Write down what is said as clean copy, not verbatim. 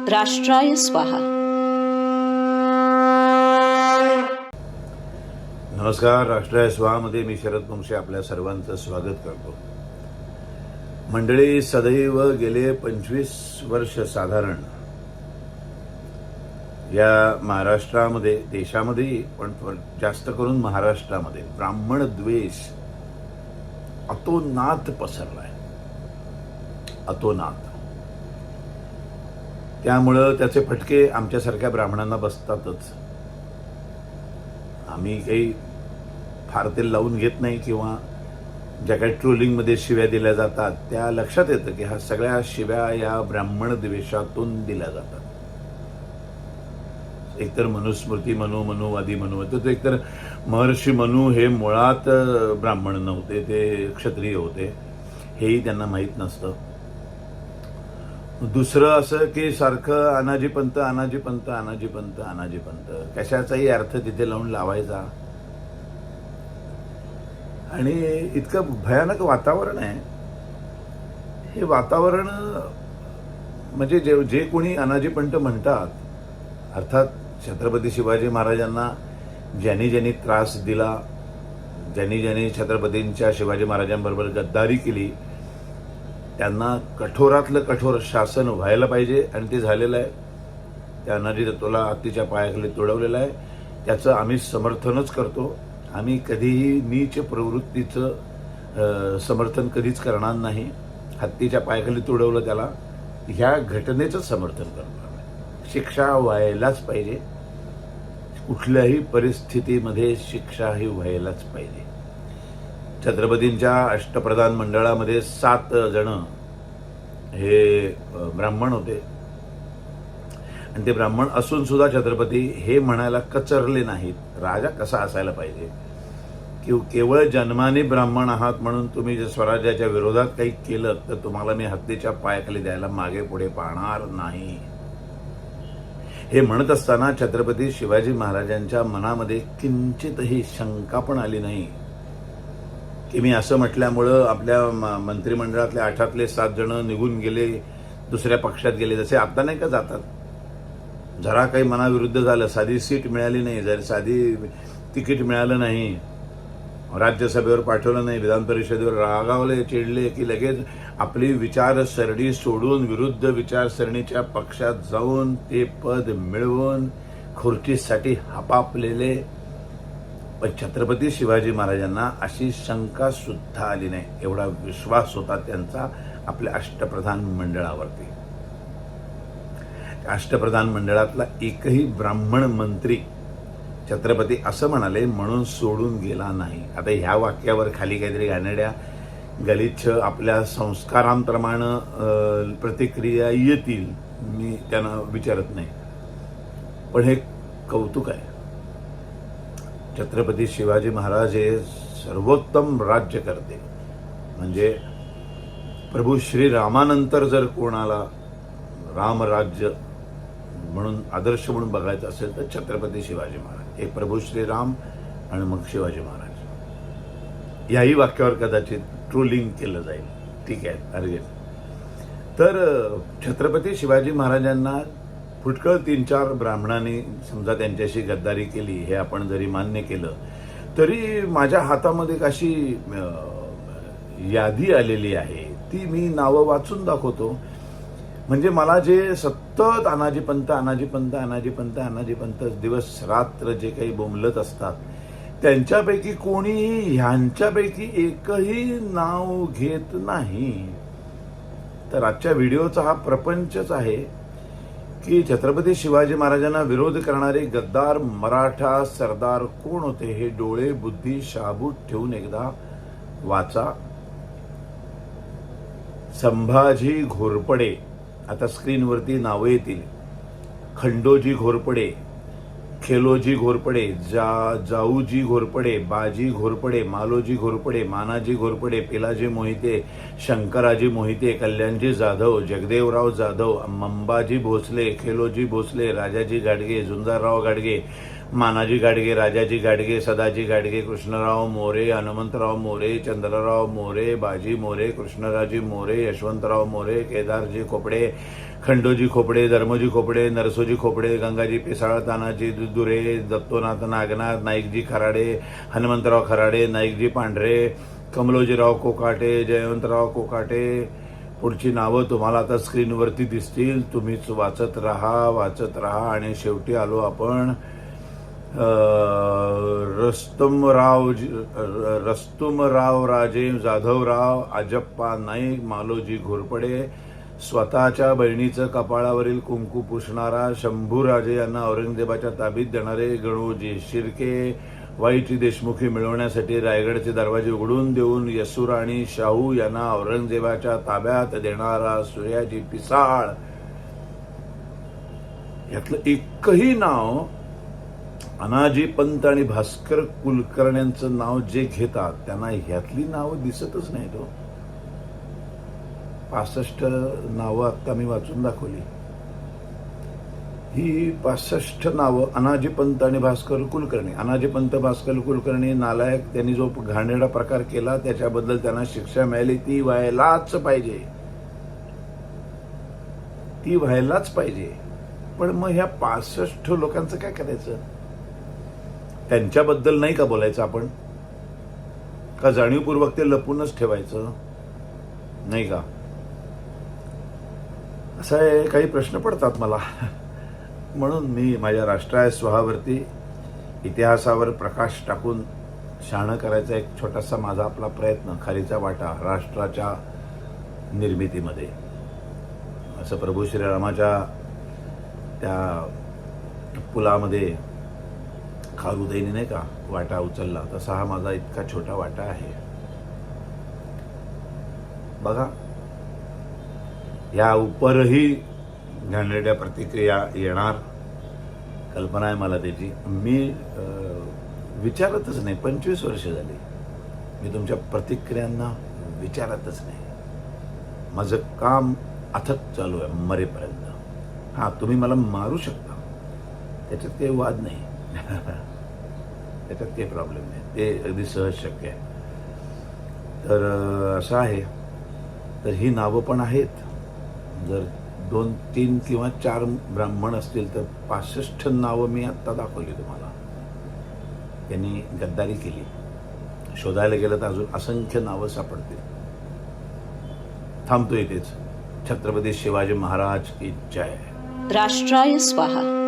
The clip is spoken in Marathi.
राष्ट्राय स्वाहा. नमस्कार. राष्ट्राय स्वाहामध्ये मी शरद वंशे आपल्या सर्वांचं स्वागत करतो. मंडळी, सदैव गेले 25 वर्ष साधारण या महाराष्ट्रामध्ये, देशामध्ये पण जास्त करून महाराष्ट्रामध्ये ब्राह्मण द्वेष अतोनात पसरलाय. अतोनात. त्यामुळं त्याचे फटके आमच्यासारख्या ब्राह्मणांना बसतातच. आम्ही काही फार ते लावून घेत नाही, किंवा ज्या काही ट्रोलिंगमध्ये शिव्या दिल्या जातात त्या लक्षात येतं की ह्या सगळ्या शिव्या या ब्राह्मण द्वेषातून दिल्या जातात. एकतर मनुस्मृती मनुवादी मनू होते, तर एकतर महर्षी मनू हे मुळात ब्राह्मण नव्हते, ते क्षत्रिय होते, हेही त्यांना माहीत नसतं. दुसरं असं की सारखं अनाजी पंत अनाजी पंत अनाजी पंत अनाजी पंत, कशाचाही अर्थ तिथे लावून लावायचा. आणि इतकं भयानक वातावरण आहे. हे वातावरण म्हणजे जे कोणी अनाजी पंत म्हणतात, अर्थात छत्रपती शिवाजी महाराजांना ज्यांनी त्रास दिला, ज्यांनी छत्रपतींच्या शिवाजी महाराजांबरोबर गद्दारी केली, त्यांना कठोरातलं कठोर शासन व्हायला पाहिजे, आणि ते झालेलं आहे. त्या अनाजी तत्वाला हत्तीच्या पायाखाली तुडवलेलं आहे. त्याचं आम्ही समर्थनच करतो. आम्ही कधीही नीच प्रवृत्तीचं समर्थन कधीच करणार नाही. हत्तीच्या पायाखाली तुडवलं त्याला, ह्या घटनेचं समर्थन करतो. शिक्षा व्हायलाच पाहिजे. कुठल्याही परिस्थितीमध्ये शिक्षा ही व्हायलाच पाहिजे. छत्रपतींच्या अष्टप्रधान मंडळामध्ये 7 जण हे ब्राह्मण होते, आणि ते ब्राह्मण असून सुद्धा छत्रपती हे म्हणायला कचरले नाहीत. राजा कसा असायला पाहिजे की केवळ जन्माने ब्राह्मण आहात म्हणून तुम्ही जर स्वराज्याच्या विरोधात काही केलं तर तुम्हाला मी हत्तीच्या पायाखाली द्यायला मागे पुढे पाहणार नाही. हे म्हणत असताना छत्रपती शिवाजी महाराजांच्या मनामध्ये किंचितही शंका पण आली नाही की मी असं म्हटल्यामुळं आपल्या मंत्रिमंडळातल्या 8 7 जण निघून गेले, दुसऱ्या पक्षात गेले. जसे आता नाही का जातात, जरा काही मनाविरुद्ध झालं, साधी सीट मिळाली नाही, जर साधी तिकीट मिळालं नाही, राज्यसभेवर पाठवलं नाही, विधान परिषदेवर रागावले, चिडले की लगेच आपली विचारसरणी सोडून विरुद्ध विचारसरणीच्या पक्षात जाऊन ते पद मिळवून खुर्चीसाठी हापापलेले. पण छत्रपती शिवाजी महाराजांना अशी शंका सुद्धा आली नाही. एवढा विश्वास होता त्यांचा आपल्या अष्टप्रधान मंडळावरती. अष्टप्रधान मंडळातला एकही ब्राह्मण मंत्री छत्रपती असं म्हणाले म्हणून सोडून गेला नाही. आता ह्या वाक्यावर खाली काहीतरी घाणेरड्या गलिच्छ आपल्या संस्कारांप्रमाणे प्रतिक्रिया येतील, मी त्यांना विचारत नाही. पण हे कौतुक आहे. छत्रपती शिवाजी महाराज हे सर्वोत्तम राज्य करते. म्हणजे प्रभू श्रीरामानंतर जर कोणाला रामराज्य म्हणून आदर्श म्हणून बघायचं असेल तर छत्रपती शिवाजी महाराज. एक प्रभू श्रीराम आणि मग शिवाजी महाराज. याही वाक्यावर कदाचित ट्रोलिंग केलं जाईल. ठीक आहे, अर्गेल. तर छत्रपती शिवाजी महाराजांना फुटकळ 3-4 ब्राह्मणांनी समजा त्यांच्याशी गद्दारी केली, हे आपण जरी मान्य केलं तरी माझ्या हातामध्ये एक अशी यादी आलेली आहे, ती मी नावं वाचून दाखवतो. म्हणजे मला जे सतत अनाजी पंत अनाजी पंत अनाजी पंत अनाजी पंत दिवस रात्र जे काही बोंबलत असतात, त्यांच्यापैकी कोणीही ह्यांच्यापैकी एकही नाव घेत नाही. तर आजच्या व्हिडिओचा हा प्रपंचच आहे की छत्रपती शिवाजी महाराजांना विरोध करणारे गद्दार मराठा सरदार कोण होते, हे डोळे बुद्धी शाबूत ठेवून एकदा वाचा. संभाजी घोरपडे, आता स्क्रीनवरती नावं येतील. खंडोजी घोरपडे, खेलोजी घोरपडे, जाऊजी घोरपडे, बाजी घोरपडे, मालोजी घोरपडे, मानाजी घोरपडे, पिलाजी मोहिते, शंकराजी मोहिते, कल्याणजी जाधव, जगदेवराव जाधव, मंबाजी भोसले, खेलोजी भोसले, राजाजी गाडगे, झुंजारराव गाडगे, मानाजी गाडगे, राजाजी गाडगे, सदाजी गाडगे, कृष्णराव मोरे, हनुमंतराव मोरे, चंद्रराव मोरे, बाजी मोरे, कृष्णराजी मोरे, यशवंतराव मोरे, केदारजी खोपडे, खंडोजी खोपडे, धर्मोजी खोपडे, नरसोजी खोपडे, गंगाजी पेसाळ, तानाजी दुरे, दत्तोनाथ नागनाथ, नाईकजी खराडे, हनुमंतराव खराडे, नाईकजी पांढरे, कमलोजीराव कोकाटे, जयवंतराव कोकाटे. पुढची नावं तुम्हाला आता स्क्रीनवरती दिसतील. तुम्हीच वाचत राहा आणि शेवटी आलो आपण रस्तुमराव राजे जाधवराव, अजप्पा नाईक, मालोजी घोरपडे, स्वतःच्या बहिणीचं कपाळावरील कुंकू पुसणारा शंभूराजे यांना औरंगजेबाच्या ताब्यात देणारे गणोजी शिर्के, वाईची देशमुखी मिळवण्यासाठी रायगडचे दरवाजे उघडून देऊन येसुराणी शाहू यांना औरंगजेबाच्या ताब्यात देणारा सूर्याजी पिसाळ. यातलं एकही नाव अनाजी पंत आणि भास्कर कुलकर्ण्यांचं नाव जे घेतात त्यांना ह्यातली नावं दिसतच नाही. तो 65 नावं आता मी वाचून दाखवली. ही 65 नावं अनाजी पंत आणि भास्कर कुलकर्णी. अनाजी पंत भास्कर कुलकर्णी नालायक, त्यांनी जो घाणेरडा प्रकार केला त्याच्याबद्दल त्यांना शिक्षा मिळाली, ती व्हायलाच पाहिजे. पण मग ह्या 65 लोकांचं काय करायचं? त्यांच्याबद्दल नाही का बोलायचं आपण? का जाणीवपूर्वक ते लपूनच ठेवायचं? नाही का? असं आहे, काही प्रश्न पडतात मला. म्हणून मी माझ्या राष्ट्राय स्वहावरती इतिहासावर प्रकाश टाकून शहाणं करायचा एक छोटासा माझा आपला प्रयत्न, खारीचा वाटा राष्ट्राच्या निर्मितीमध्ये. असं प्रभू श्रीरामाच्या त्या पुलामध्ये खारुदैनी नाही का वाटा उचलला, तसा हा माझा इतका छोटा वाटा आहे. बघा, या उपरही घाणेरड्या प्रतिक्रिया येणार, कल्पना आहे मला त्याची. मी विचारतच नाही. 25 वर्ष झाली मी तुमच्या प्रतिक्रियांना विचारतच नाही. माझं काम अथक चालू आहे मरेपर्यंत. हां, तुम्ही मला मारू शकता, त्याच्यात काही वाद नाही. त्याच्यात काही प्रॉब्लेम नाही, ते अगदी सहज शक्य आहे. तर असं आहे. तर ही नावं पण आहेत. जर 2, 3 किंवा 4 ब्राह्मण असतील तर 65 नावं मी आत्ता दाखवली तुम्हाला. त्यांनी गद्दारी केली. शोधायला गेलं तर अजून असंख्य नावं सापडतील. थांबतो इथेच. छत्रपती शिवाजी महाराज की जय. राष्ट्राय स्वाहा.